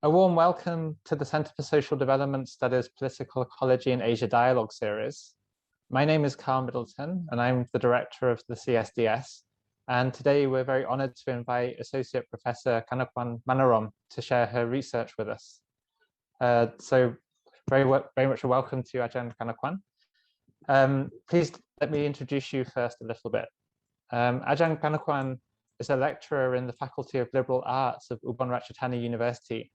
A warm welcome to the Centre for Social Development Studies Political Ecology and Asia Dialogue series. My name is Carl Middleton and I'm the director of the CSDS. And today we're very honoured to invite Associate Professor Kanakwan Manarom to share her research with us. So very much a welcome to Ajahn Kanakwan. Please let me introduce you first a little bit. Ajahn Kanakwan is a lecturer in the Faculty of Liberal Arts of Ubon Ratchathani University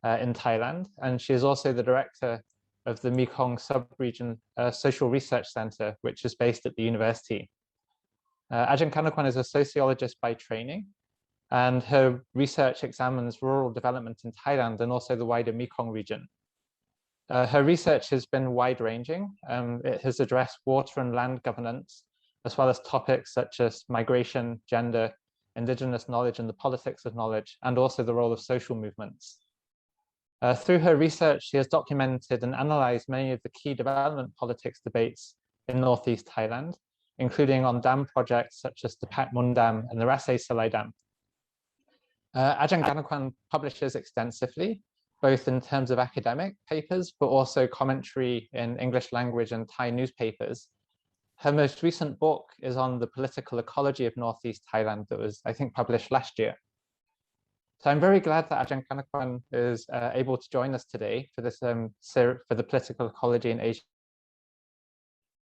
in Thailand, and she is also the director of the Mekong Sub-Region Social Research Centre, which is based at the university. Ajahn Kanakwan is a sociologist by training, and her research examines rural development in Thailand and also the wider Mekong region. Her research has been wide-ranging. It has addressed water and land governance, as well as topics such as migration, gender, indigenous knowledge and the politics of knowledge, and also the role of social movements. Through her research, she has documented and analysed many of the key development politics debates in northeast Thailand, including on dam projects such as the Pat Mun Dam and the Rasay Salai Dam. Ajahn Kanakwan publishes extensively, both in terms of academic papers, but also commentary in English language and Thai newspapers. Her most recent book is on the political ecology of northeast Thailand that was, I think, published last year. So I'm very glad that Ajahn Kanakwan is able to join us today for this for the political ecology in Asia.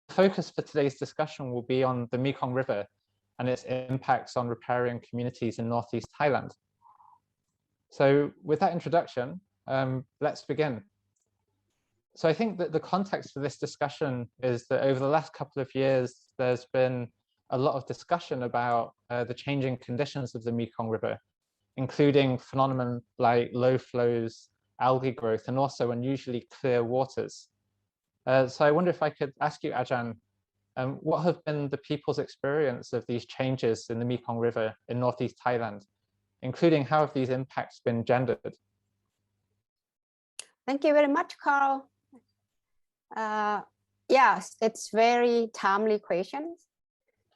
The focus for today's discussion will be on the Mekong River and its impacts on riparian communities in northeast Thailand. So with that introduction, let's begin. So I think that the context for this discussion is that over the last couple of years, there's been a lot of discussion about the changing conditions of the Mekong River, including phenomena like low flows, algae growth, and also unusually clear waters. So I wonder if I could ask you, Ajahn, what have been the people's experience of these changes in the Mekong River in northeast Thailand, including how have these impacts been gendered? Thank you very much, Carl. Yes, it's very timely questions.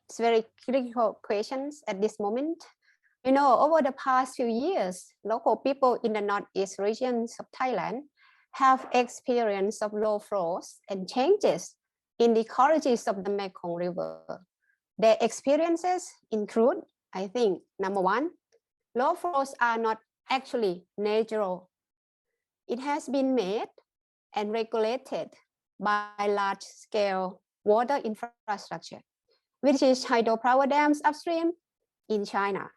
It's very critical questions at this moment. You know, over the past few years, local people in the northeast regions of Thailand have experience of low flows and changes in the ecologies of the Mekong River. Their experiences include, I think, number one, low flows are not actually natural. It has been made and regulated by large-scale water infrastructure, which is hydropower dams upstream in China.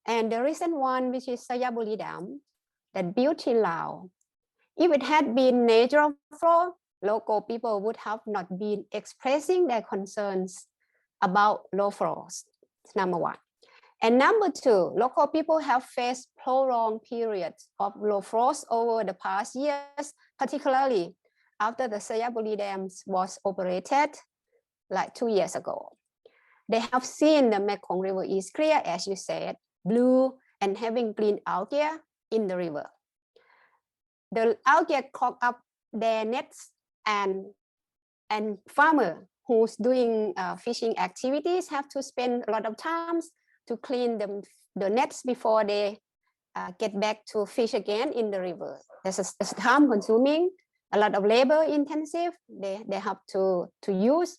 And the recent one, which is Sayabuli Dam, that built in Laos. If it had been natural flow, local people would have not been expressing their concerns about low flows. That's number one. And number two, local people have faced prolonged periods of low flows over the past years, particularly after the Sayabuli Dam was operated like 2 years ago. They have seen the Mekong River is clear, as you said, blue and having green algae in the river. The algae clog up their nets, and farmer who's doing fishing activities have to spend a lot of time to clean the nets before they get back to fish again in the river. This is time consuming, a lot of labor intensive they have to use.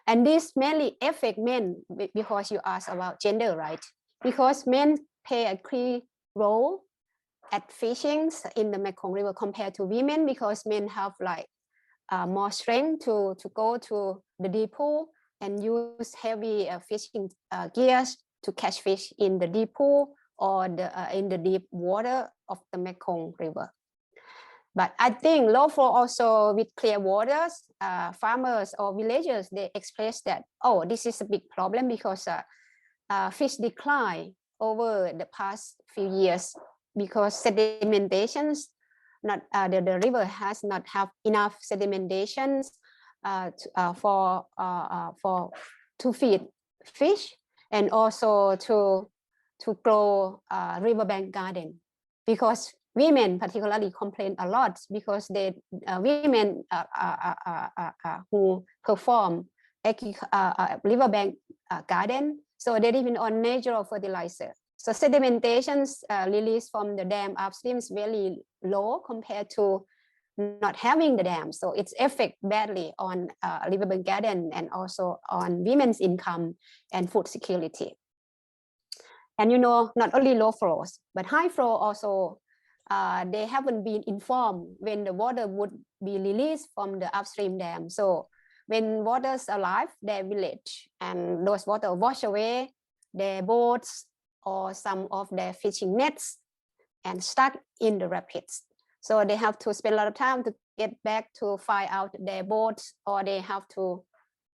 And this mainly affect men, because you asked about gender, right? Because men play a key role at fishing in the Mekong River compared to women, because men have like more strength to go to the deep pool and use heavy fishing gears to catch fish in the deep pool or in the deep water of the Mekong River. But I think low flow also with clear waters, farmers or villagers, they express that, oh, this is a big problem because fish decline over the past few years because sedimentations, the river has not have enough sedimentations to feed fish and also to grow riverbank garden, because women particularly complain a lot because they women who perform riverbank garden, so they depend on natural fertilizer So sedimentations released from the dam upstream is very low compared to not having the dam. So it's affect badly on riverbank garden and also on women's income and food security. And not only low flows, but high flow also, they haven't been informed when the water would be released from the upstream dam. So when waters arrive their village and those water wash away their boats or some of their fishing nets and stuck in the rapids. So they have to spend a lot of time to get back to find out their boats, or they have to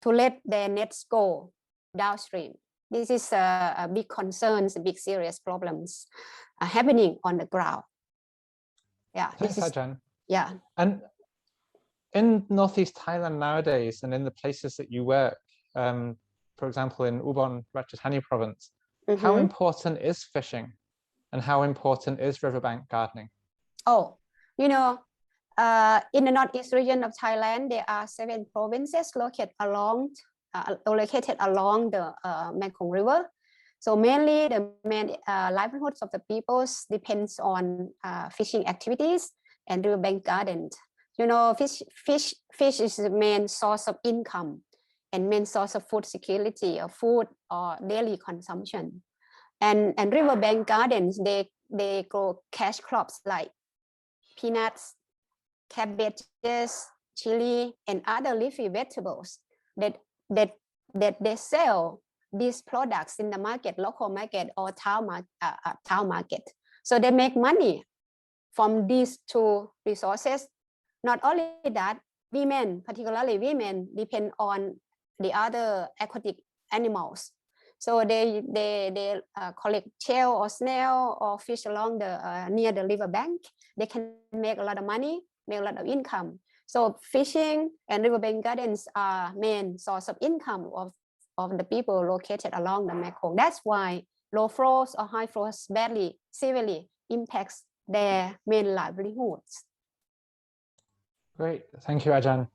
let their nets go downstream. This is a big concerns, big serious problems happening on the ground. Yeah. Thanks, Ajahn. Yeah. And in Northeast Thailand nowadays, and in the places that you work, for example, in Ubon Ratchathani province, how important is fishing and how important is riverbank gardening? Oh, in the northeast region of Thailand, there are 7 provinces located along the Mekong River. So mainly the main livelihoods of the peoples depends on fishing activities and riverbank gardens. Fish is the main source of income and main source of food security or food or daily consumption. And riverbank gardens, they grow cash crops like peanuts, cabbages, chili, and other leafy vegetables that they sell these products in the market, local market or town market. So they make money from these 2 resources. Not only that, women, particularly women, depend on the other aquatic animals. So they collect shell or snail or fish along the near the riverbank. They can make a lot of money, make a lot of income. So fishing and riverbank gardens are main source of income of the people located along the Mekong. That's why low flows or high flows severely impacts their main livelihoods. Great, thank you, Ajahn.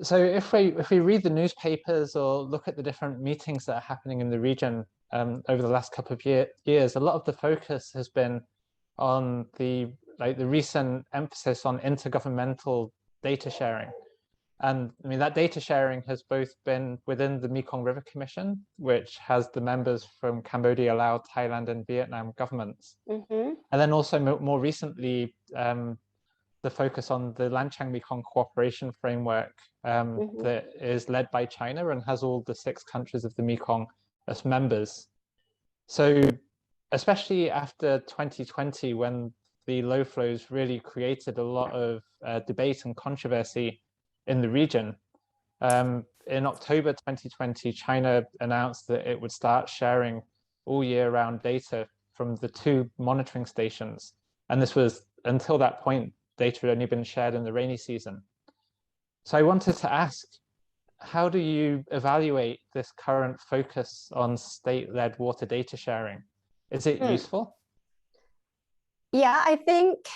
So if we read the newspapers or look at the different meetings that are happening in the region over the last couple of years, a lot of the focus has been on the recent emphasis on intergovernmental data sharing. And I mean, that data sharing has both been within the Mekong River Commission, which has the members from Cambodia, Laos, Thailand, and Vietnam governments. And then also more recently, the focus on the Lanchang Mekong Cooperation Framework that is led by China and has all the 6 countries of the Mekong as members. So especially after 2020, when the low flows really created a lot of debate and controversy in the region, in October 2020, China announced that it would start sharing all year round data from the 2 monitoring stations. And this was, until that point, data had only been shared in the rainy season. So I wanted to ask, how do you evaluate this current focus on state-led water data sharing? Is it useful? Yeah, I think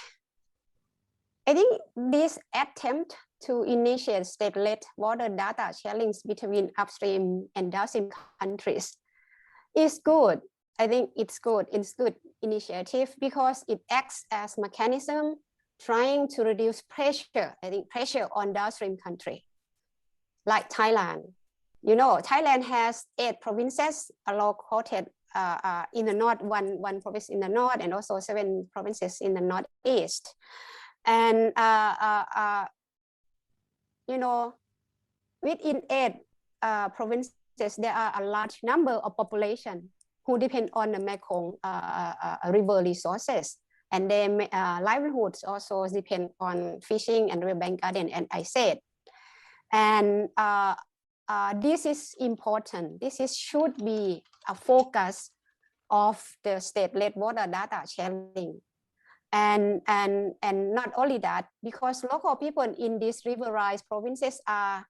this attempt to initiate state-led water data sharing between upstream and downstream countries is good. I think it's good. It's good initiative because it acts as mechanism trying to reduce pressure. I think pressure on downstream country, like Thailand. Thailand has 8 provinces located in the north, one province in the north, and also 7 provinces in the northeast. And within 8 provinces, there are a large number of population who depend on the Mekong river resources, and their livelihoods also depend on fishing and riverbank garden, and I said. And this is important. Should be a focus of the state-led water data sharing. And not only that, because local people in these riverized provinces are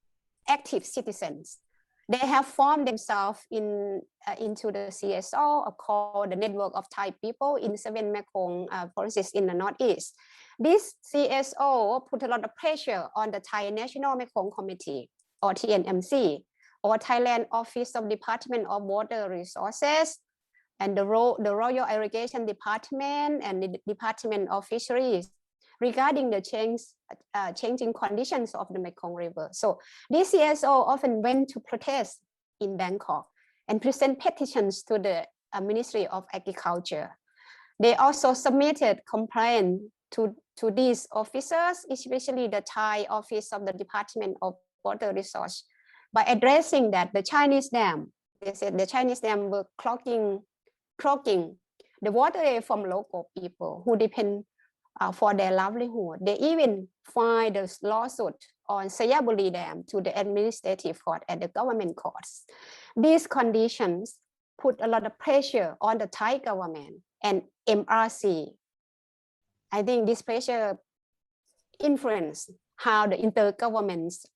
active citizens. They have formed themselves into the CSO, called the Network of Thai People in 7 Mekong provinces in the Northeast. This CSO put a lot of pressure on the Thai National Mekong Committee, or TNMC, or Thailand Office of Department of Water Resources, and the Royal Irrigation Department and the Department of Fisheries regarding the changing conditions of the Mekong River. So this CSO often went to protest in Bangkok and present petitions to the Ministry of Agriculture. They also submitted complaints to these officers, especially the Thai office of the Department of Water Resources, by addressing that the Chinese dam, they said the Chinese dam were clogging the water from local people who depend for their livelihood. They even filed a lawsuit on Sayaburi Dam to the administrative court and the government courts. These conditions put a lot of pressure on the Thai government and MRC. I think this pressure influenced how the intergovernments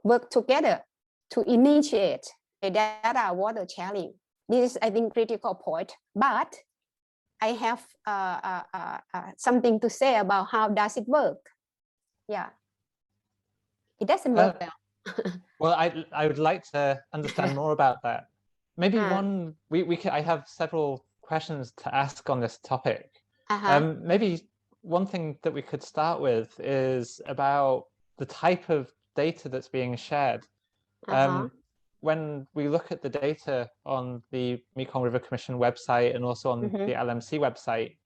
work together to initiate a data water sharing. This is, I think, critical point. But I have something to say about how does it work. Yeah, it doesn't work well. Well, I would like to understand more about that. Maybe I have several questions to ask on this topic. Maybe one thing that we could start with is about the type of data that's being shared. When we look at the data on the Mekong River Commission website and also on the LMC website,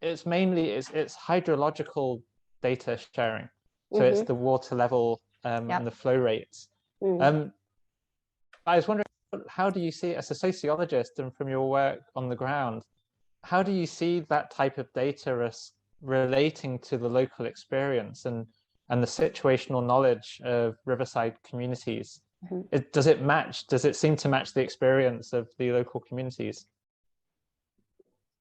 it's mainly it's hydrological data sharing. So it's the water level and the flow rates. I was wondering, how do you see, as a sociologist and from your work on the ground, how do you see that type of data as relating to the local experience and the situational knowledge of riverside communities? Does it seem to match the experience of the local communities?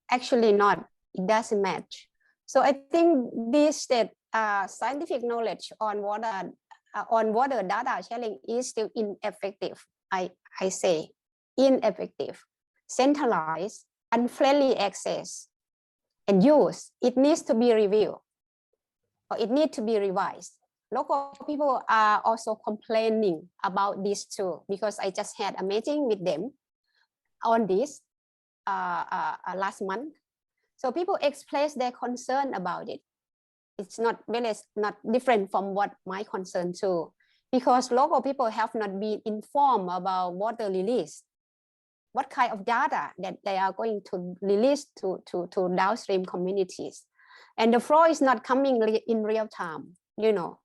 Actually not, it doesn't match. So I think this scientific knowledge on water data sharing is still ineffective. I say ineffective, centralized, unfriendly access and use. It needs to be reviewed or it needs to be revised. Local people are also complaining about this too, because I just had a meeting with them on this last month. So people express their concern about it. It's not different from what my concern too, because local people have not been informed about water release, what kind of data that they are going to release to downstream communities. And the flow is not coming in real time, you know.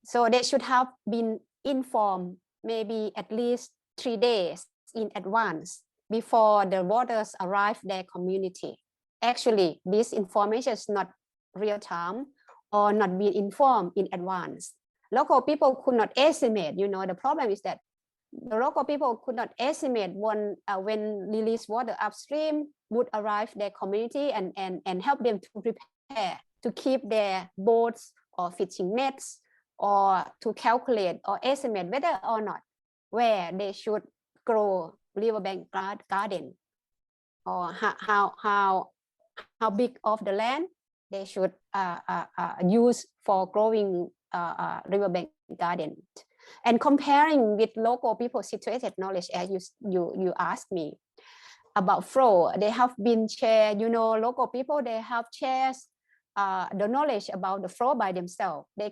So they should have been informed maybe at least 3 days in advance before the waters arrive their community. Actually, this information is not real time or not being informed in advance. Local people could not estimate, you know, the problem is that the local people could not estimate when released water upstream would arrive their community and help them to prepare to keep their boats or fishing nets, or to calculate or estimate whether or not where they should grow riverbank garden, or how big of the land they should use for growing riverbank garden. And comparing with local people situated knowledge, as you asked me about flow, they have been shared, you know, local people, they have shared the knowledge about the flow by themselves. They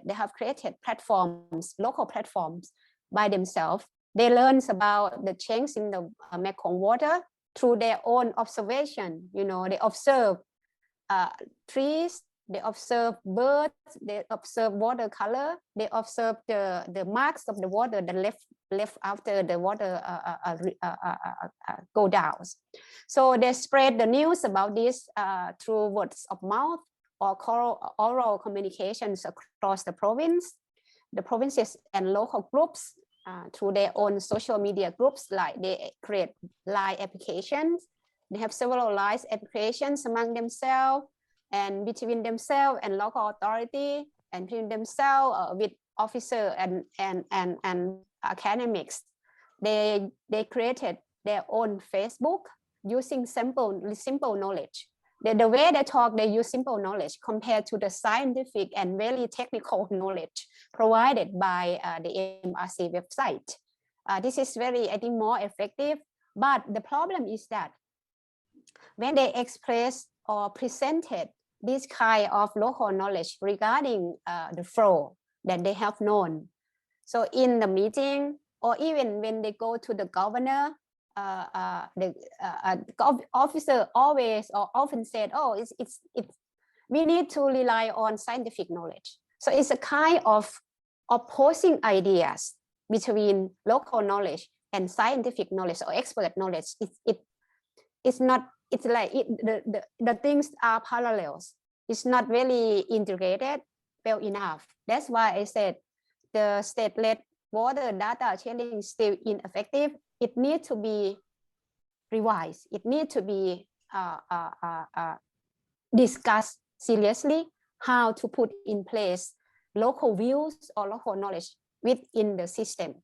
have created platforms, local platforms by themselves. They learn about the change in the Mekong water through their own observation. You know, they observe trees, they observe birds, they observe water color, they observe the marks of the water that left after the water go down. So they spread the news about this through words of mouth or oral communications across the provinces and local groups through their own social media groups. Like they create line applications. They have several line applications among themselves and between themselves and local authority, and between themselves with officer and academics. They created their own Facebook using simple knowledge. The way they talk, they use simple knowledge compared to the scientific and very technical knowledge provided by the MRC website. This is very, I think, more effective. But the problem is that when they express or presented this kind of local knowledge regarding the flow that they have known, so in the meeting or even when they go to the governor, the officer always or often said, oh, it's we need to rely on scientific knowledge. So it's a kind of opposing ideas between local knowledge and scientific knowledge or expert knowledge. It's not, it's like the things are parallels. It's not really integrated well enough. That's why I said the state-led water data sharing is still ineffective. It needs to be revised. It needs to be discussed seriously how to put in place local views or local knowledge within the system.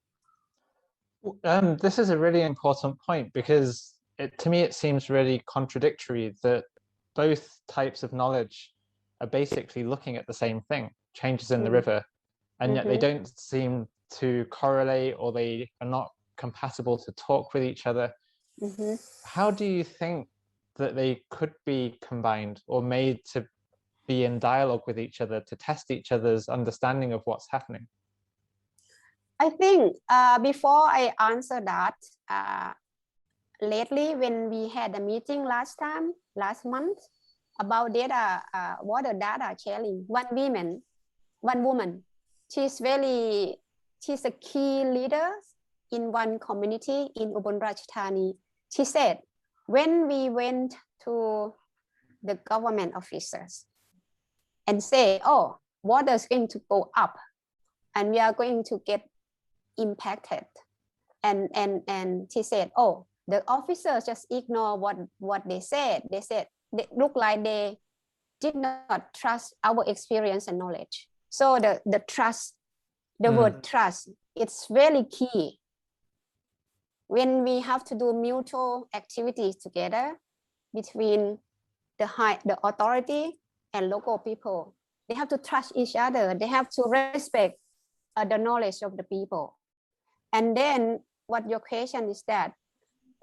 This is a really important point because to me it seems really contradictory that both types of knowledge are basically looking at the same thing, changes in the river, and yet they don't seem to correlate, or they are not compatible to talk with each other. How do you think that they could be combined or made to be in dialogue with each other, to test each other's understanding of what's happening? I think before I answer that, lately when we had a meeting last month about data, water data sharing, one woman, she's a key leader in one community in Ubon Ratchathani. She said, when we went to the government officers and say, oh, water is going to go up and we are going to get impacted. And she said, oh, the officers just ignore what they said. They said, they look like they did not trust our experience and knowledge. So the trust, the word trust, it's very key. When we have to do mutual activities together between the authority and local people, they have to trust each other. They have to respect the knowledge of the people. And then what your question is that,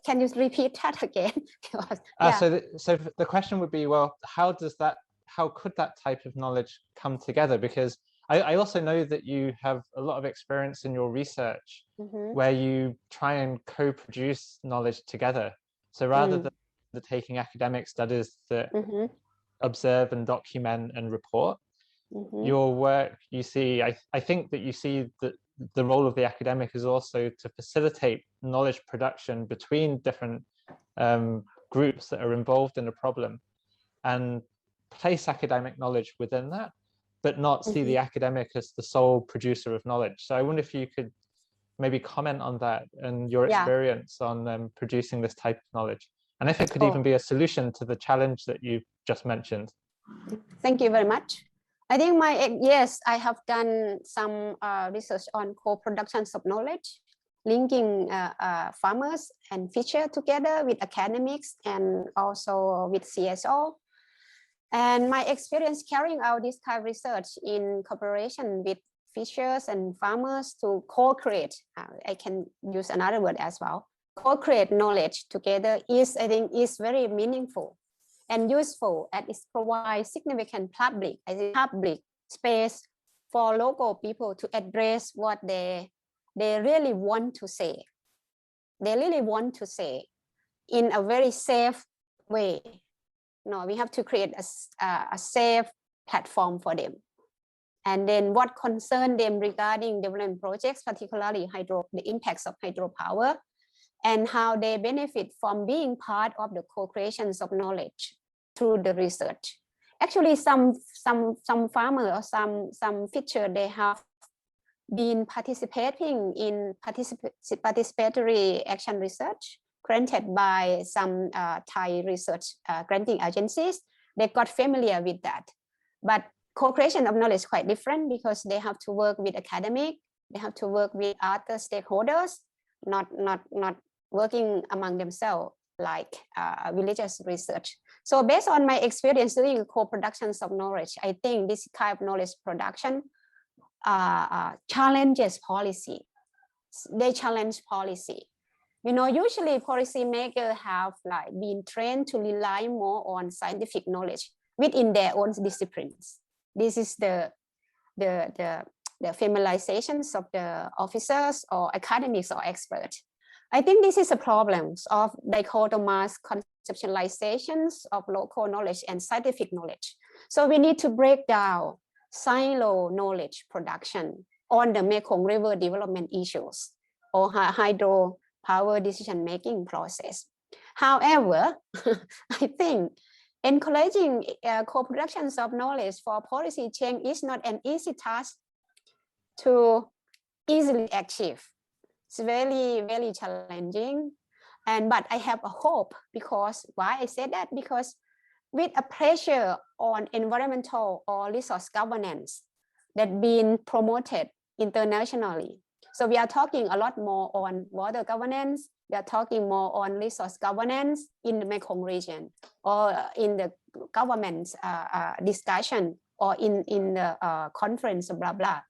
can you repeat that again? Because, yeah. So the question would be, well, how could that type of knowledge come together? Because I also know that you have a lot of experience in your research where you try and co-produce knowledge together. So rather than taking academic studies that observe and document and report, your work, you see, I think that you see that the role of the academic is also to facilitate knowledge production between different groups that are involved in a problem and place academic knowledge within that, but not see the academic as the sole producer of knowledge. So I wonder if you could maybe comment on that and your experience on producing this type of knowledge, and if it could even be a solution to the challenge that you just mentioned. Thank you very much. I think yes, I have done some research on co-production of knowledge, linking farmers and fisher together with academics and also with CSO. And my experience carrying out this kind of research in cooperation with fishers and farmers to co-create, I can use another word as well, co-create knowledge together is, I think, is very meaningful and useful, and it provides significant public space for local people to address what they really want to say. They really want to say in a very safe way. No, we have to create a safe platform for them. And then what concern them regarding development projects, particularly the impacts of hydropower, and how they benefit from being part of the co-creations of knowledge through the research. Actually, some farmers or some fisher, they have been participating in participatory action research granted by some Thai research granting agencies. They got familiar with that. But co-creation of knowledge is quite different because they have to work with academic, they have to work with other stakeholders, not working among themselves like religious research. So based on my experience doing co-productions of knowledge, I think this kind of knowledge production challenges policy. they challenge policy. Usually policymakers have been trained to rely more on scientific knowledge within their own disciplines. This is the familiarizations of the officers or academics or experts. I think this is a problem of dichotomous conceptualizations of local knowledge and scientific knowledge. So we need to break down silo knowledge production on the Mekong River development issues or hydropower decision-making process. However, I think encouraging co-productions of knowledge for policy change is not an easy task to easily achieve. It's very, very challenging. But I have a hope, because why I said that? Because with a pressure on environmental or resource governance that been promoted internationally. So we are talking a lot more on water governance. We are talking more on resource governance in the Mekong region, or in the government's discussion, or in the conference, blah, blah.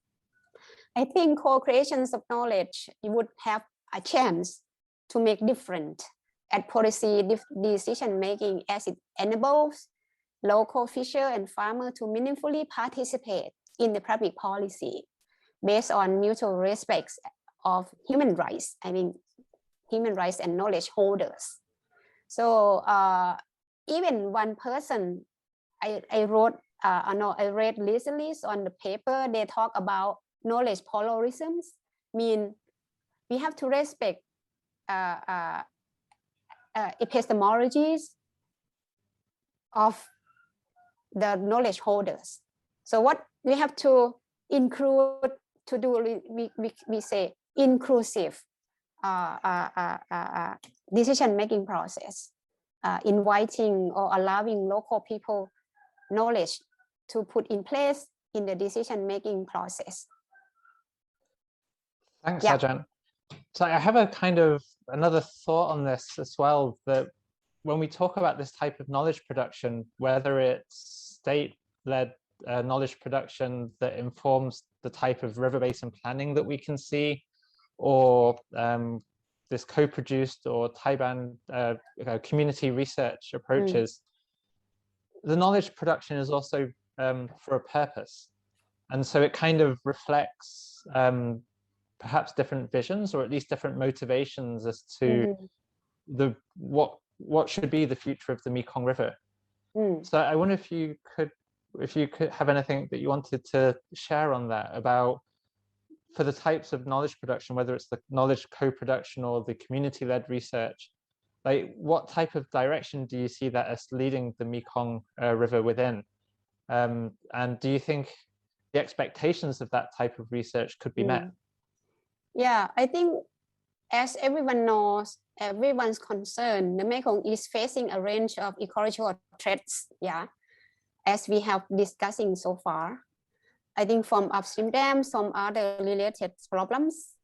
I think co-creations of knowledge, you would have a chance to make different at policy decision making, as it enables local fisher and farmer to meaningfully participate in the public policy based on mutual respect of human rights. I mean, human rights and knowledge holders. So even one person, I read recently on the paper, they talk about knowledge polarisms, mean we have to respect epistemologies of the knowledge holders. So what we have to include to do, we say inclusive decision-making process, inviting or allowing local people knowledge to put in place in the decision-making process. Thanks, Ajahn. So I have a kind of another thought on this as well, that when we talk about this type of knowledge production, whether it's state-led knowledge production that informs the type of river basin planning that we can see, or this co-produced or Taiwan community research approaches, the knowledge production is also for a purpose. And so it kind of reflects perhaps different visions, or at least different motivations as to what should be the future of the Mekong River. So I wonder if you could have anything that you wanted to share on that, about for the types of knowledge production, whether it's the knowledge co-production or the community-led research, like what type of direction do you see that as leading the Mekong River within? And do you think the expectations of that type of research could be met? Yeah, I think as everyone knows, everyone's concerned, the Mekong is facing a range of ecological threats, as we have discussing so far. I think from upstream dams, some other related problems.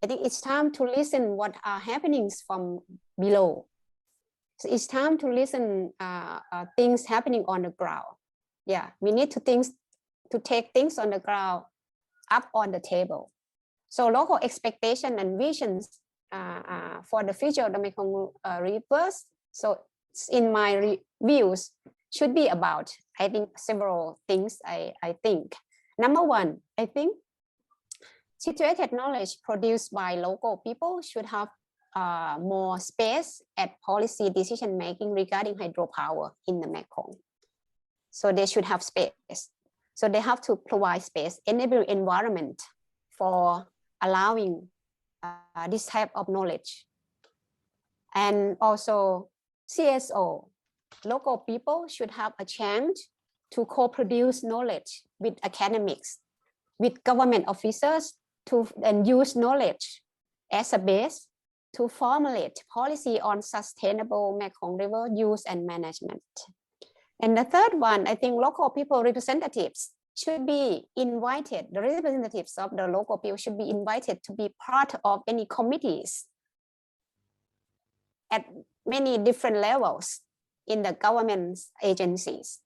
I think it's time to listen what are happenings from below. So it's time to listen things happening on the ground. We need to take things on the ground up on the table. So local expectation and visions for the future of the Mekong rivers. So in my views, should be about, I think, several things. I think number one, I think situated knowledge produced by local people should have more space at policy decision making regarding hydropower in the Mekong. So they should have space. So they have to provide space, enable environment for allowing this type of knowledge. And also CSO, local people should have a chance to co-produce knowledge with academics, with government officers, and use knowledge as a base to formulate policy on sustainable Mekong River use and management. And the third one, I think local people representatives should be invited, the representatives of the local people should be invited to be part of any committees at many different levels in the government agencies,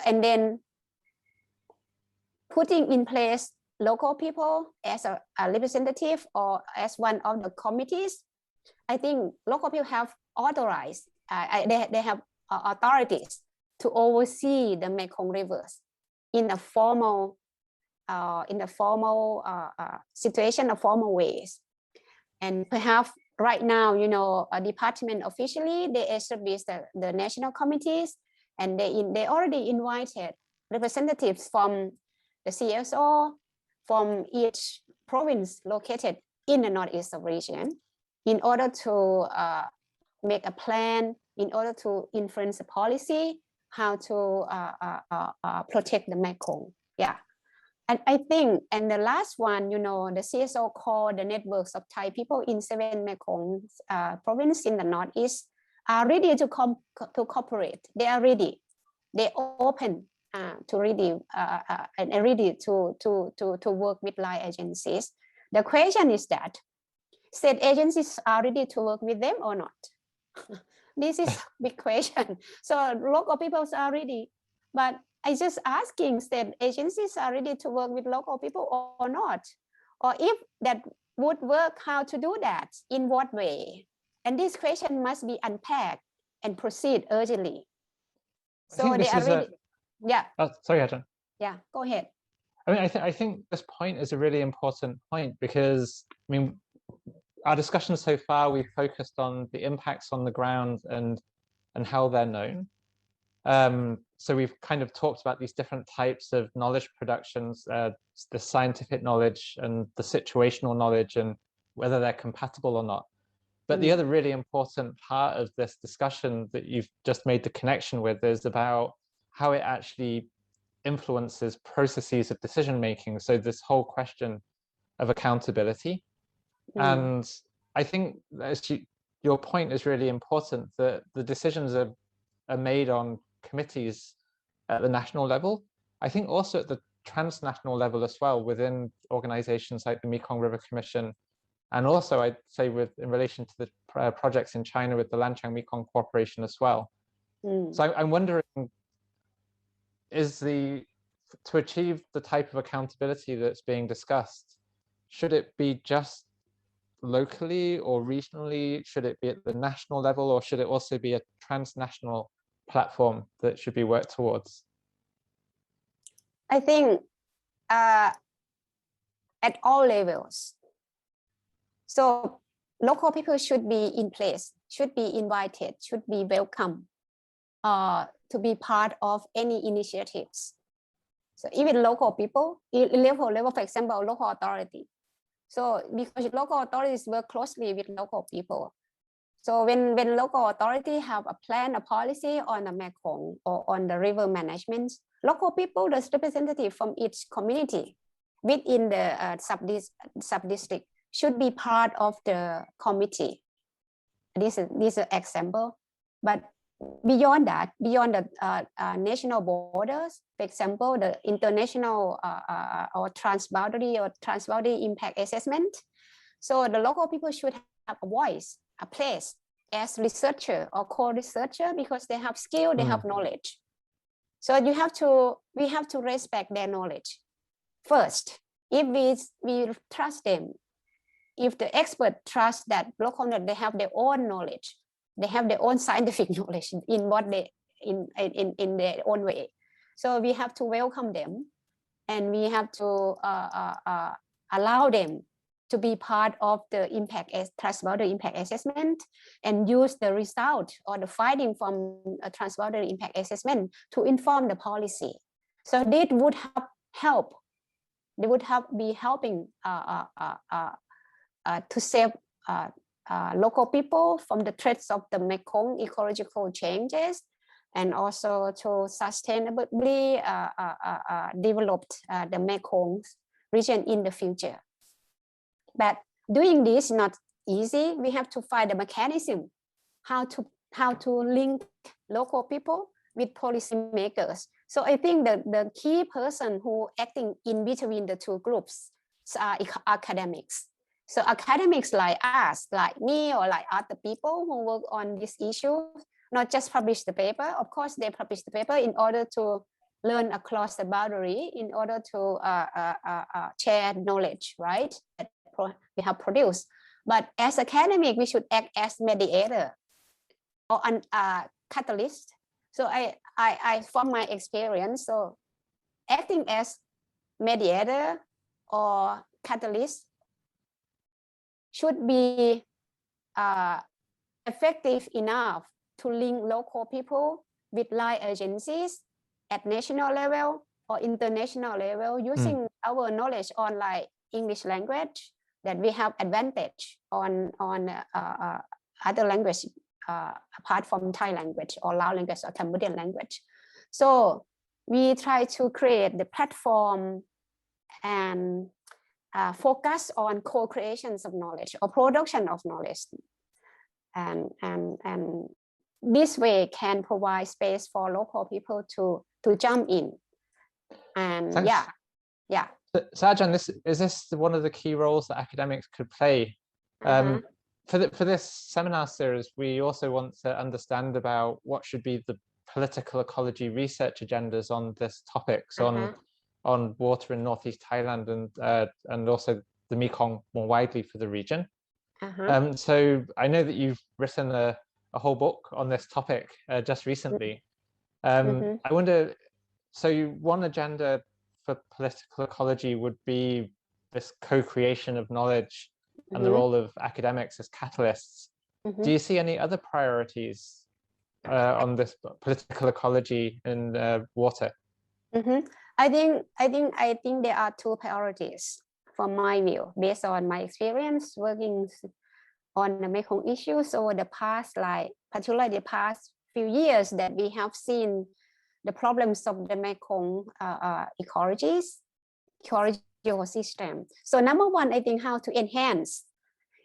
and then putting in place local people as a representative or as one of the committees, I think local people have authorized, they have authorities to oversee the Mekong rivers in a formal situation or formal ways. And perhaps right now, you know, a department officially, they established the national committees, and they already invited representatives from the CSO, from each province located in the northeastern region, in order to make a plan, in order to influence the policy, how to protect the Mekong. Yeah. And I think, and the last one, you know, the CSO called the networks of Thai people in 7 Mekong province in the Northeast are ready to cooperate. They are ready. They open to ready and ready to work with line agencies. The question is that state agencies are ready to work with them or not? This is a big question. So local peoples are ready, but I just asking state agencies are ready to work with local people or not, or if that would work, how to do that, in what way? And this question must be unpacked and proceed urgently. So they are ready. Yeah. Oh, sorry, Ajahn. Yeah, go ahead. I mean, I think this point is a really important point because, I mean, our discussion so far, we've focused on the impacts on the ground and how they're known. So we've kind of talked about these different types of knowledge productions, the scientific knowledge and the situational knowledge and whether they're compatible or not. But the other really important part of this discussion that you've just made the connection with is about how it actually influences processes of decision making. So this whole question of accountability. And I think your point is really important, that the decisions are made on committees at the national level. I think also at the transnational level as well, within organizations like the Mekong River Commission, and also I'd say in relation to the projects in China with the Lanchang Mekong Cooperation as well. So I'm wondering, to achieve the type of accountability that's being discussed, should it be just locally or regionally? Should it be at the national level, or should it also be a transnational platform that should be worked towards? I think at all levels. So local people should be in place, should be invited, should be welcome to be part of any initiatives. So even local people, level, for example, local authority. So because local authorities work closely with local people. So when local authority have a plan, a policy on the Mekong or on the river management, local people, the representative from each community within the sub-district should be part of the committee. This is an example. But beyond that, beyond the national borders, for example, the international or transboundary impact assessment. So the local people should have a voice, a place as researcher or co-researcher, because they have skill, they have knowledge. So we have to respect their knowledge first. If we trust them, if the expert trust that local, they have their own knowledge, they have their own scientific knowledge in what they in their own way. So we have to welcome them, and we have to allow them to be part of the transboundary impact assessment, and use the result or the finding from a transboundary impact assessment to inform the policy. So this would help. They would be helping to save local people from the threats of the Mekong ecological changes, and also to sustainably develop the Mekong region in the future. But doing this is not easy. We have to find a mechanism how to link local people with policymakers. So I think the key person who acting in between the two groups are academics. So academics like us, like me, or like other people who work on this issue, not just publish the paper. Of course, they publish the paper in order to learn across the boundary in order to share knowledge, right? That we have produced. But as academic, we should act as mediator or catalyst. So I from my experience, so acting as mediator or catalyst should be effective enough to link local people with line agencies at national level or international level using our knowledge on like English language that we have advantage on other language apart from Thai language or Lao language or Cambodian language. So we try to create the platform and focus on co-creations of knowledge or production of knowledge, and this way can provide space for local people to jump in. And Thanks. yeah. So Ajahn, is this one of the key roles that academics could play? For this seminar series, we also want to understand about what should be the political ecology research agendas on this topic, so on water in northeast Thailand and also the Mekong more widely for the region. So I know that you've written a whole book on this topic just recently. I wonder, so one agenda for political ecology would be this co-creation of knowledge and the role of academics as catalysts. Do you see any other priorities on this political ecology in water? I think there are two priorities from my view, based on my experience working on the Mekong issues over the past, like particularly the past few years, that we have seen the problems of the Mekong ecosystem. So number one, I think how to enhance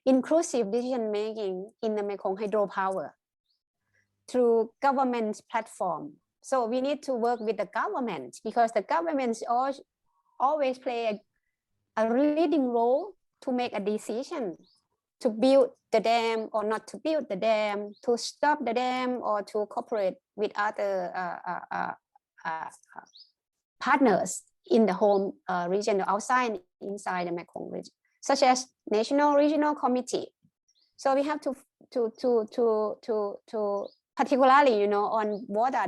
inclusive decision making in the Mekong hydropower through government platform. So we need to work with the government, because the governments always play a leading role to make a decision to build the dam or not to build the dam, to stop the dam, or to cooperate with other partners in the home region, outside, inside the Mekong region, such as national regional committee. So we have to particularly, you know, on water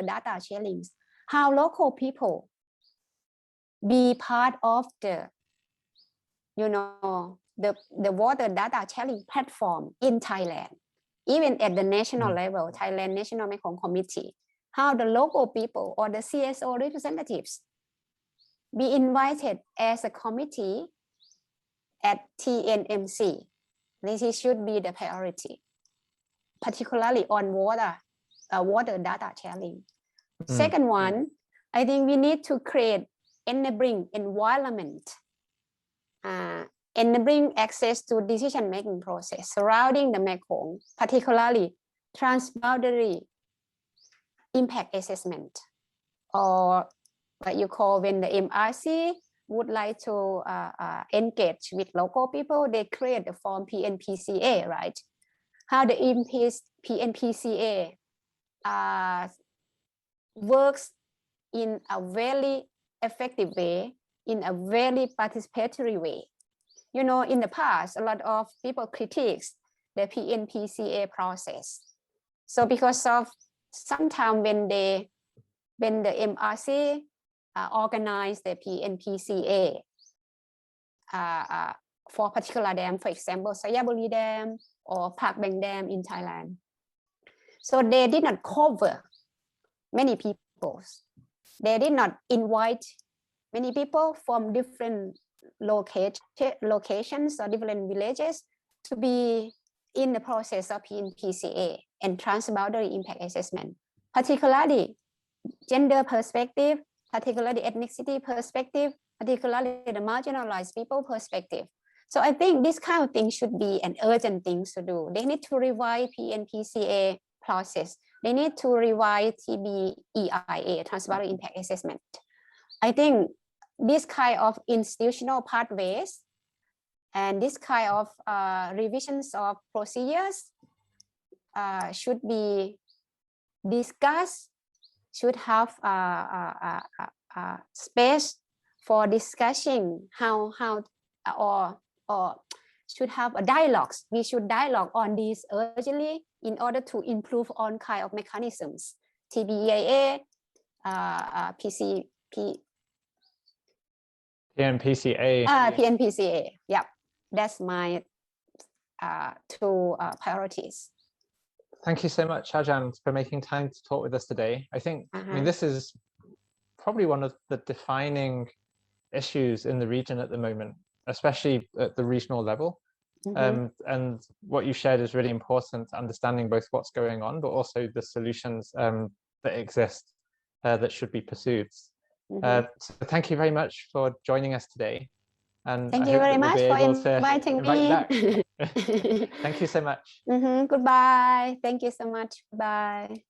data sharing, how local people be part of the, you know, the water data sharing platform in Thailand, even at the national level, Thailand National Mekong Committee, how the local people or the CSO representatives be invited as a committee at TNMC. This should be the priority, particularly on water data sharing. Second one, I think we need to create enabling environment, enabling access to decision-making process surrounding the Mekong, particularly transboundary impact assessment, or what you call when the MRC would like to engage with local people, they create the form PNPCA, right? How the PNPCA works in a very effective way, in a very participatory way. You know, in the past, a lot of people critiques the PNPCA process. So because of sometimes when the MRC organize the PNPCA for particular dam, for example, Sayaburi Dam or Park Bang Dam in Thailand. So they did not cover many people. They did not invite many people from different locations or different villages to be in the process of PNPCA and transboundary impact assessment, particularly gender perspective, particularly ethnicity perspective, particularly the marginalized people perspective. So I think this kind of thing should be an urgent thing to do. They need to revise PNPCA process. They need to revise TBEIA, transboundary impact assessment. I think this kind of institutional pathways and this kind of revisions of procedures should be discussed should have space for discussing how or should have a dialogue. We should dialogue on this urgently in order to improve all kind of mechanisms, TBEIA, PNPCA. PNPCA. Yeah, that's my two priorities. Thank you so much, Ajahn, for making time to talk with us today. I think, I mean, this is probably one of the defining issues in the region at the moment, especially at the regional level. And what you shared is really important, understanding both what's going on, but also the solutions that exist that should be pursued. So thank you very much for joining us today. And thank you very much for inviting me. Back. Thank you so much. Goodbye. Thank you so much. Bye.